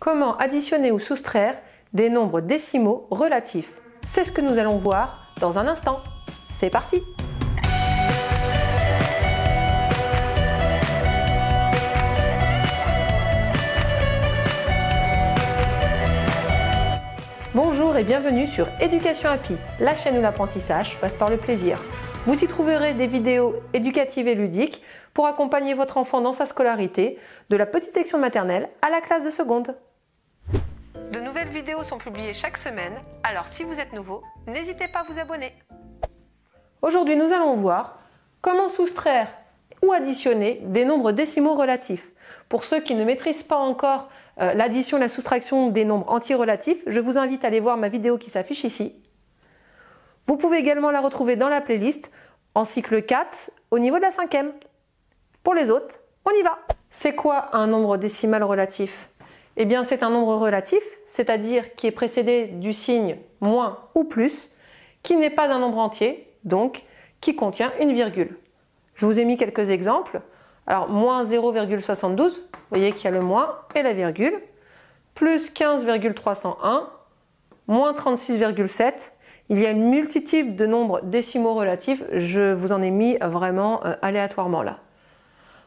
Comment additionner ou soustraire des nombres décimaux relatifs? C'est ce que nous allons voir dans un instant. C'est parti! Bonjour et bienvenue sur Éducation Happy, la chaîne où l'apprentissage passe par le plaisir. Vous y trouverez des vidéos éducatives et ludiques pour accompagner votre enfant dans sa scolarité, de la petite section maternelle à la classe de seconde. De nouvelles vidéos sont publiées chaque semaine, alors si vous êtes nouveau, n'hésitez pas à vous abonner. Aujourd'hui, nous allons voir comment soustraire ou additionner des nombres décimaux relatifs. Pour ceux qui ne maîtrisent pas encore l'addition et la soustraction des nombres entiers relatifs, je vous invite à aller voir ma vidéo qui s'affiche ici. Vous pouvez également la retrouver dans la playlist en cycle 4 au niveau de la 5e. Pour les autres, on y va! C'est quoi un nombre décimal relatif? Eh bien, c'est un nombre relatif, c'est-à-dire qui est précédé du signe moins ou plus, qui n'est pas un nombre entier, donc qui contient une virgule. Je vous ai mis quelques exemples. Alors, moins 0,72, vous voyez qu'il y a le moins et la virgule, plus 15,301, moins 36,7. Il y a une multitude de nombres décimaux relatifs, je vous en ai mis vraiment aléatoirement là.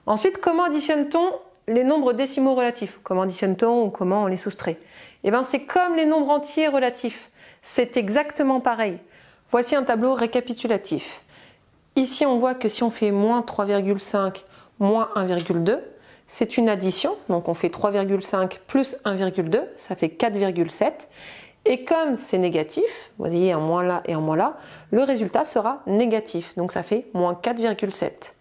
Ensuite, comment additionne-t-on les nombres décimaux relatifs? Comment additionne-t-on ou comment on les soustrait? Eh bien, c'est comme les nombres entiers relatifs, c'est exactement pareil. Voici un tableau récapitulatif. Ici, on voit que si on fait moins 3,5 moins 1,2, c'est une addition, donc on fait 3,5 plus 1,2, ça fait 4,7. Et comme c'est négatif, vous voyez un moins là et un moins là, le résultat sera négatif, donc ça fait moins 4,7.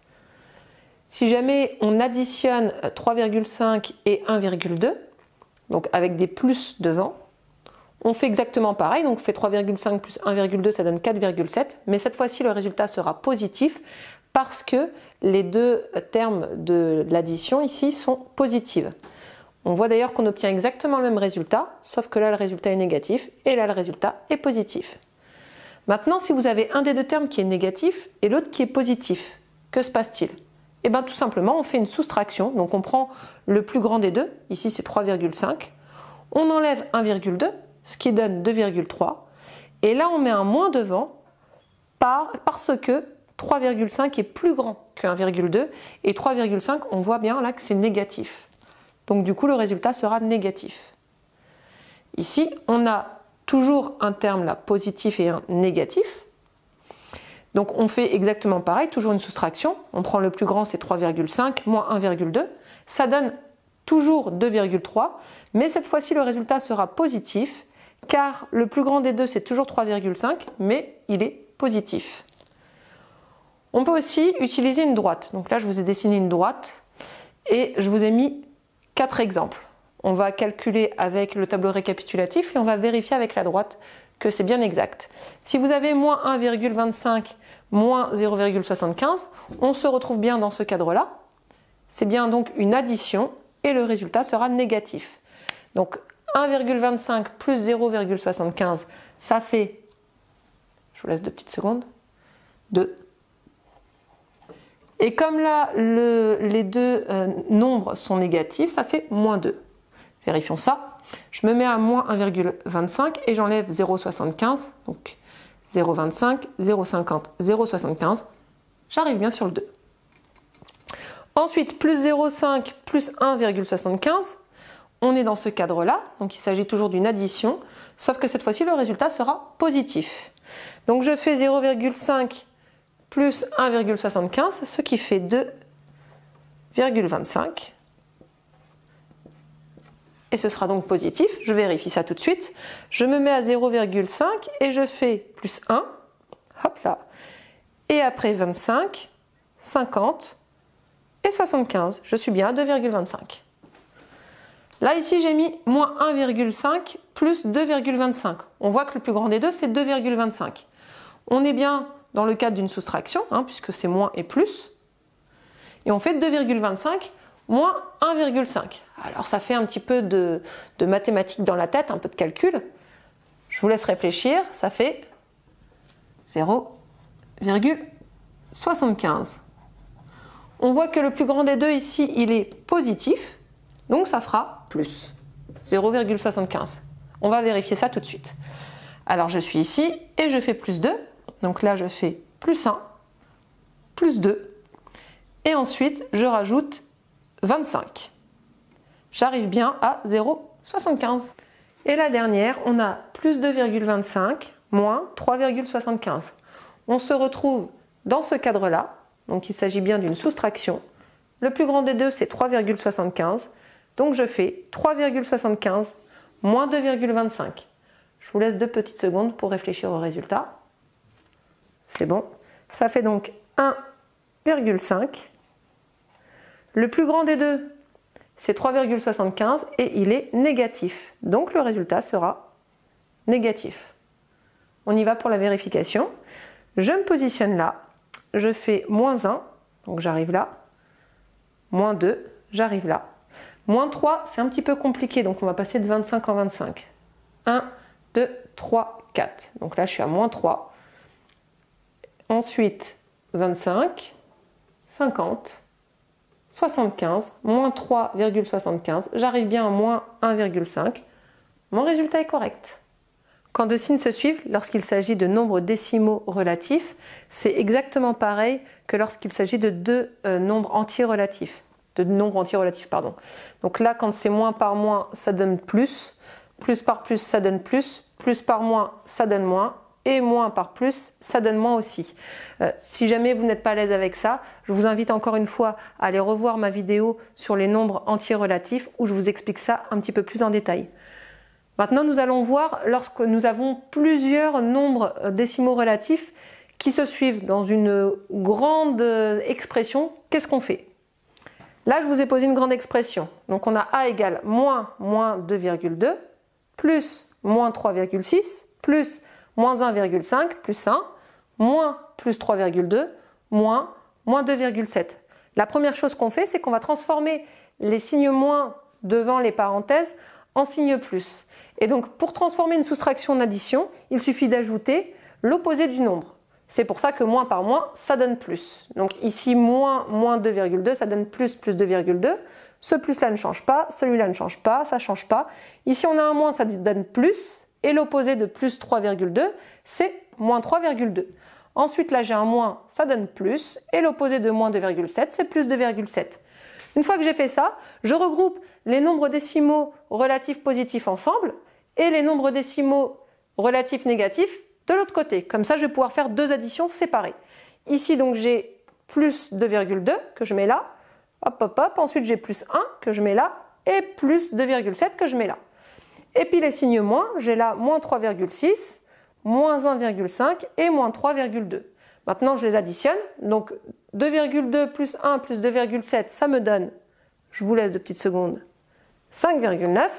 Si jamais on additionne 3,5 et 1,2, donc avec des plus devant, on fait exactement pareil, donc on fait 3,5 plus 1,2, ça donne 4,7, mais cette fois-ci le résultat sera positif parce que les deux termes de l'addition ici sont positifs. On voit d'ailleurs qu'on obtient exactement le même résultat, sauf que là le résultat est négatif et là le résultat est positif. Maintenant, si vous avez un des deux termes qui est négatif et l'autre qui est positif, que se passe-t-il? Eh bien tout simplement, on fait une soustraction, donc on prend le plus grand des deux, ici c'est 3,5, on enlève 1,2, ce qui donne 2,3, et là on met un moins devant parce que 3,5 est plus grand que 1,2 et 3,5 on voit bien là que c'est négatif. Donc du coup le résultat sera négatif. Ici on a toujours un terme là positif et un négatif. Donc on fait exactement pareil, toujours une soustraction. On prend le plus grand, c'est 3,5 moins 1,2. Ça donne toujours 2,3, mais cette fois-ci le résultat sera positif car le plus grand des deux c'est toujours 3,5, mais il est positif. On peut aussi utiliser une droite. Donc là je vous ai dessiné une droite et je vous ai mis 4 exemples. On va calculer avec le tableau récapitulatif et on va vérifier avec la droite que c'est bien exact. Si vous avez moins 1,25 moins 0,75, on se retrouve bien dans ce cadre-là. C'est bien donc une addition et le résultat sera négatif. Donc 1,25 plus 0,75, ça fait, je vous laisse 2 petites secondes, 2. Et comme là, les deux nombres sont négatifs, ça fait moins 2. Vérifions ça. Je me mets à moins 1,25 et j'enlève 0,75. Donc 0,25, 0,50, 0,75. J'arrive bien sur le 2. Ensuite, plus 0,5 plus 1,75. On est dans ce cadre-là. Donc il s'agit toujours d'une addition. Sauf que cette fois-ci, le résultat sera positif. Donc je fais 0,5 plus 1,75, ce qui fait 2,25. Et ce sera donc positif. Je vérifie ça tout de suite. Je me mets à 0,5 et je fais plus 1. Hop là. Et après 25, 50 et 75. Je suis bien à 2,25. Là, ici, j'ai mis moins 1,5 plus 2,25. On voit que le plus grand des deux, c'est 2,25. On est bien dans le cadre d'une soustraction, puisque c'est moins et plus. Et on fait 2,25 moins 1,5. Alors ça fait un petit peu de mathématiques dans la tête, un peu de calcul. Je vous laisse réfléchir, ça fait 0,75. On voit que le plus grand des deux ici, il est positif, donc ça fera plus. 0,75. On va vérifier ça tout de suite. Alors je suis ici et je fais plus 2. Donc là je fais plus 1, plus 2. Et ensuite je rajoute 25. J'arrive bien à 0,75. Et la dernière, on a plus 2,25 moins 3,75. On se retrouve dans ce cadre-là. Donc il s'agit bien d'une soustraction. Le plus grand des deux, c'est 3,75. Donc je fais 3,75 moins 2,25. Je vous laisse 2 petites secondes pour réfléchir au résultat. C'est bon. Ça fait donc 1,5. Le plus grand des deux, c'est 3,75 et il est négatif. Donc le résultat sera négatif. On y va pour la vérification. Je me positionne là. Je fais moins 1, donc j'arrive là. Moins 2, j'arrive là. Moins 3, c'est un petit peu compliqué, donc on va passer de 25 en 25. 1, 2, 3, 4. Donc là, je suis à moins 3. Ensuite, 25, 50, 75, moins 3,75. J'arrive bien à moins 1,5. Mon résultat est correct. Quand deux signes se suivent, lorsqu'il s'agit de nombres décimaux relatifs, c'est exactement pareil que lorsqu'il s'agit de deux nombres entiers relatifs. Donc là, quand c'est moins par moins, ça donne plus par plus, ça donne plus par moins, ça donne moins, et moins par plus, ça donne moins aussi. Si jamais vous n'êtes pas à l'aise avec ça, je vous invite encore une fois à aller revoir ma vidéo sur les nombres entiers relatifs où je vous explique ça un petit peu plus en détail. Maintenant, nous allons voir lorsque nous avons plusieurs nombres décimaux relatifs qui se suivent dans une grande expression, qu'est-ce qu'on fait? Là, je vous ai posé une grande expression. Donc, on a A égale moins 2,2 plus moins 3,6 plus moins 1,5 plus 1 moins plus 3,2 moins 2,7. La première chose qu'on fait, c'est qu'on va transformer les signes moins devant les parenthèses en signes plus. Et donc, pour transformer une soustraction en addition, il suffit d'ajouter l'opposé du nombre. C'est pour ça que moins par moins, ça donne plus. Donc ici, moins 2,2, ça donne plus 2,2. Ce plus-là ne change pas, celui-là ne change pas, ça ne change pas. Ici, on a un moins, ça donne plus. Et l'opposé de plus 3,2, c'est moins 3,2. Ensuite, là, j'ai un moins, ça donne plus. Et l'opposé de moins 2,7, c'est plus 2,7. Une fois que j'ai fait ça, je regroupe les nombres décimaux relatifs positifs ensemble et les nombres décimaux relatifs négatifs de l'autre côté. Comme ça, je vais pouvoir faire deux additions séparées. Ici, donc, j'ai plus 2,2 que je mets là. Hop, hop, hop. Ensuite, j'ai plus 1 que je mets là. Et plus 2,7 que je mets là. Et puis les signes moins, j'ai là moins 3,6, moins 1,5 et moins 3,2. Maintenant, je les additionne. Donc, 2,2 plus 1 plus 2,7, ça me donne, je vous laisse 2 petites secondes, 5,9.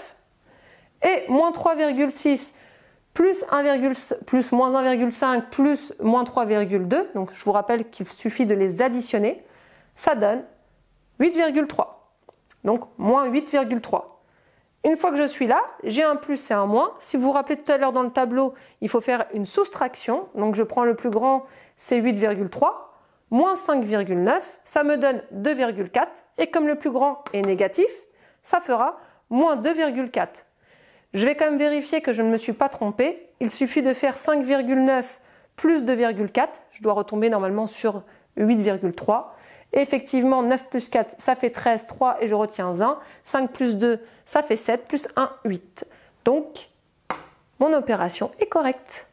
Et moins 3,6 plus moins 1,5 plus moins 3,2, donc je vous rappelle qu'il suffit de les additionner, ça donne 8,3. Donc, moins 8,3. Une fois que je suis là, j'ai un plus et un moins. Si vous vous rappelez tout à l'heure dans le tableau, il faut faire une soustraction. Donc je prends le plus grand, c'est 8,3. Moins 5,9, ça me donne 2,4. Et comme le plus grand est négatif, ça fera moins 2,4. Je vais quand même vérifier que je ne me suis pas trompée. Il suffit de faire 5,9 plus 2,4. Je dois retomber normalement sur 8,3. Effectivement, 9 plus 4, ça fait 13, 3 et je retiens 1. 5 plus 2, ça fait 7, plus 1, 8. Donc, mon opération est correcte.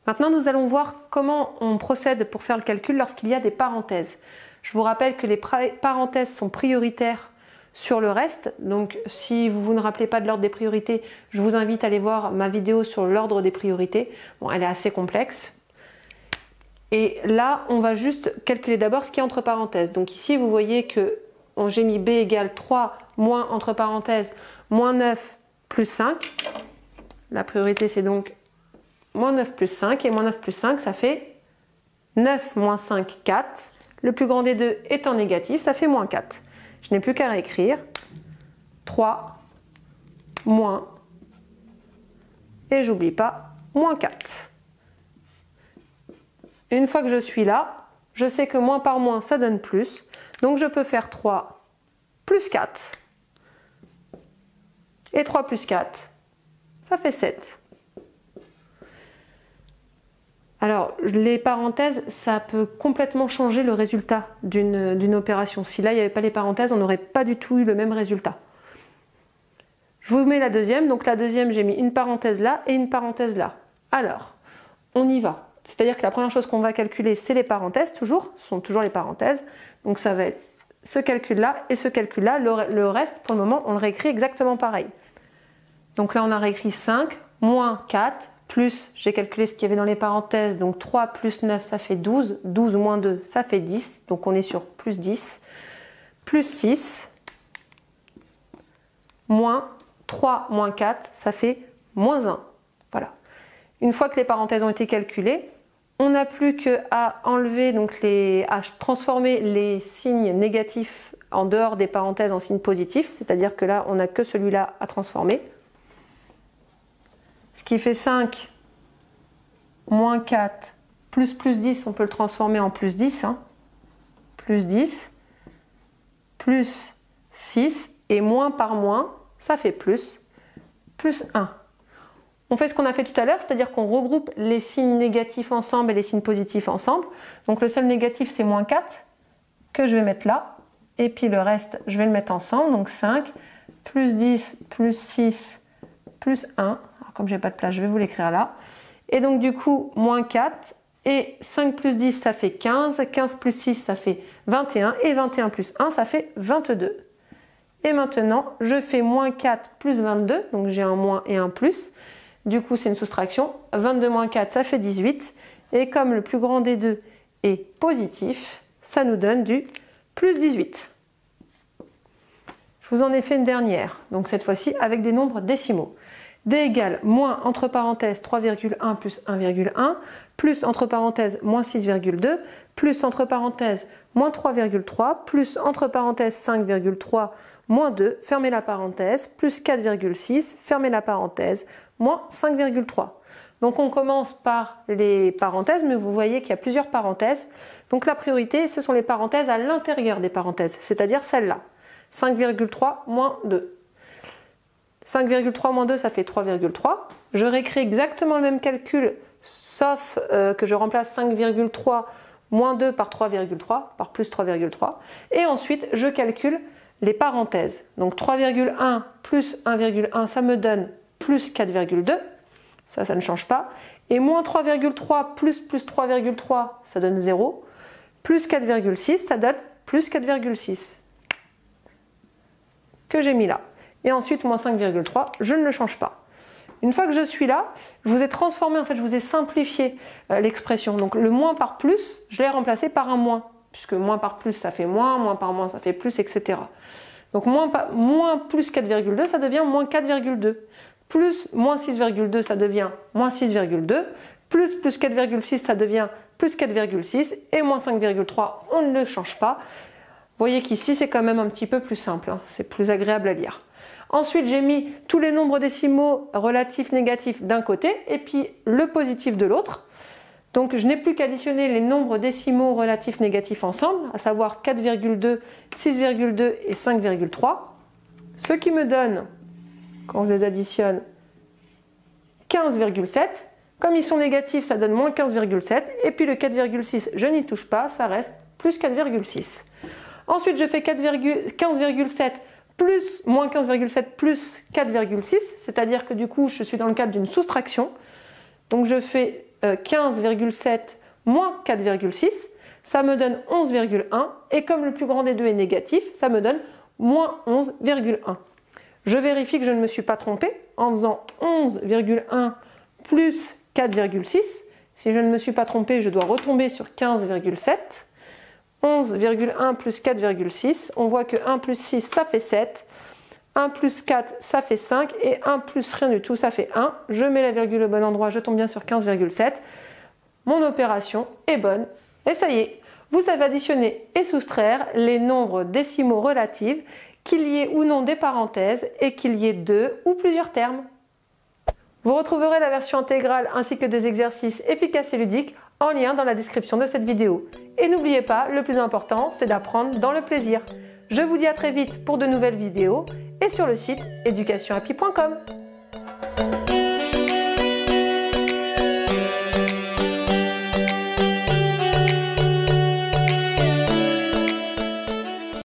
Maintenant, nous allons voir comment on procède pour faire le calcul lorsqu'il y a des parenthèses. Je vous rappelle que les parenthèses sont prioritaires sur le reste. Donc, si vous ne rappelez pas de l'ordre des priorités, je vous invite à aller voir ma vidéo sur l'ordre des priorités. Bon, elle est assez complexe. Et là, on va juste calculer d'abord ce qui est entre parenthèses. Donc ici, vous voyez que j'ai mis B égale 3 moins entre parenthèses moins 9 plus 5. La priorité, c'est donc moins 9 plus 5. Et moins 9 plus 5, ça fait 9 moins 5, 4. Le plus grand des deux étant négatif, ça fait moins 4. Je n'ai plus qu'à réécrire. 3 moins, et j'oublie pas, moins 4. Une fois que je suis là, je sais que moins par moins, ça donne plus. Donc je peux faire 3 plus 4, Et 3 plus 4, ça fait 7. Alors, les parenthèses, ça peut complètement changer le résultat d'une opération. Si là, il n'y avait pas les parenthèses, on n'aurait pas du tout eu le même résultat. Je vous mets la deuxième. Donc la deuxième, j'ai mis une parenthèse là et une parenthèse là. Alors, on y va. C'est-à-dire que la première chose qu'on va calculer, c'est les parenthèses, toujours. Ce sont toujours les parenthèses. Donc ça va être ce calcul-là et ce calcul-là. Le reste, pour le moment, on le réécrit exactement pareil. Donc là, on a réécrit 5, moins 4, plus, j'ai calculé ce qu'il y avait dans les parenthèses, donc 3 plus 9, ça fait 12. 12 moins 2, ça fait 10. Donc on est sur plus 10. Plus 6, moins 3 moins 4, ça fait moins 1. Voilà. Une fois que les parenthèses ont été calculées, on n'a plus qu'à enlever, donc à transformer les signes négatifs en dehors des parenthèses en signes positifs, c'est-à-dire que là, on n'a que celui-là à transformer. Ce qui fait 5 moins 4 plus 10, on peut le transformer en plus 10. Plus 10, plus 6, et moins par moins, ça fait plus 1. On fait ce qu'on a fait tout à l'heure, c'est-à-dire qu'on regroupe les signes négatifs ensemble et les signes positifs ensemble. Donc le seul négatif, c'est moins 4, que je vais mettre là. Et puis le reste, je vais le mettre ensemble. Donc 5, plus 10, plus 6, plus 1. Alors, comme je n'ai pas de place, je vais vous l'écrire là. Et donc du coup, moins 4. Et 5 plus 10, ça fait 15. 15 plus 6, ça fait 21. Et 21 plus 1, ça fait 22. Et maintenant, je fais moins 4 plus 22. Donc j'ai un moins et un plus. Du coup, c'est une soustraction. 22 moins 4, ça fait 18. Et comme le plus grand des deux est positif, ça nous donne du plus 18. Je vous en ai fait une dernière. Donc cette fois-ci, avec des nombres décimaux. D égale moins entre parenthèses 3,1 plus 1,1, plus entre parenthèses moins 6,2, plus entre parenthèses moins 3,3, plus entre parenthèses 5,3, moins 2, fermez la parenthèse, plus 4,6, fermez la parenthèse, moins 5,3. Donc on commence par les parenthèses, mais vous voyez qu'il y a plusieurs parenthèses. Donc la priorité, ce sont les parenthèses à l'intérieur des parenthèses, c'est-à-dire celle-là. 5,3 moins 2. 5,3 moins 2, ça fait 3,3. Je réécris exactement le même calcul, sauf que je remplace 5,3 moins 2 par 3,3, par plus 3,3. Et ensuite, je calcule les parenthèses. Donc 3,1 plus 1,1, ça me donne plus 4,2. Ça ne change pas. Et moins 3,3 plus 3,3, ça donne 0. Plus 4,6, ça donne plus 4,6. Que j'ai mis là. Et ensuite, moins 5,3, je ne le change pas. Une fois que je suis là, je vous ai transformé, en fait, je vous ai simplifié l'expression. Donc le moins par plus, je l'ai remplacé par un moins. Puisque moins par plus, ça fait moins par moins, ça fait plus, etc. Donc moins plus 4,2, ça devient moins 4,2. Plus moins 6,2, ça devient moins 6,2. Plus 4,6, ça devient plus 4,6. Et moins 5,3, on ne le change pas. Vous voyez qu'ici, c'est quand même un petit peu plus simple. C'est plus agréable à lire. Ensuite, j'ai mis tous les nombres décimaux relatifs négatifs d'un côté et puis le positif de l'autre. Donc, je n'ai plus qu'additionner les nombres décimaux relatifs négatifs ensemble, à savoir 4,2, 6,2 et 5,3. Ce qui me donne, quand je les additionne, 15,7. Comme ils sont négatifs, ça donne moins 15,7. Et puis le 4,6, je n'y touche pas, ça reste plus 4,6. Ensuite, je fais 15,7 plus moins 15,7 plus 4,6, c'est-à-dire que du coup, je suis dans le cadre d'une soustraction. Donc, je fais 15,7 moins 4,6, ça me donne 11,1. Et comme le plus grand des deux est négatif, ça me donne moins 11,1. Je vérifie que je ne me suis pas trompée en faisant 11,1 plus 4,6. Si je ne me suis pas trompée, je dois retomber sur 15,7. 11,1 plus 4,6, on voit que 1 plus 6, ça fait 7. 1 plus 4, ça fait 5. Et 1 plus rien du tout, ça fait 1. Je mets la virgule au bon endroit, je tombe bien sur 15,7. Mon opération est bonne. Et ça y est, vous savez additionner et soustraire les nombres décimaux relatifs, qu'il y ait ou non des parenthèses et qu'il y ait deux ou plusieurs termes. Vous retrouverez la version intégrale ainsi que des exercices efficaces et ludiques en lien dans la description de cette vidéo. Et n'oubliez pas, le plus important, c'est d'apprendre dans le plaisir. Je vous dis à très vite pour de nouvelles vidéos et sur le site educationhappy.com.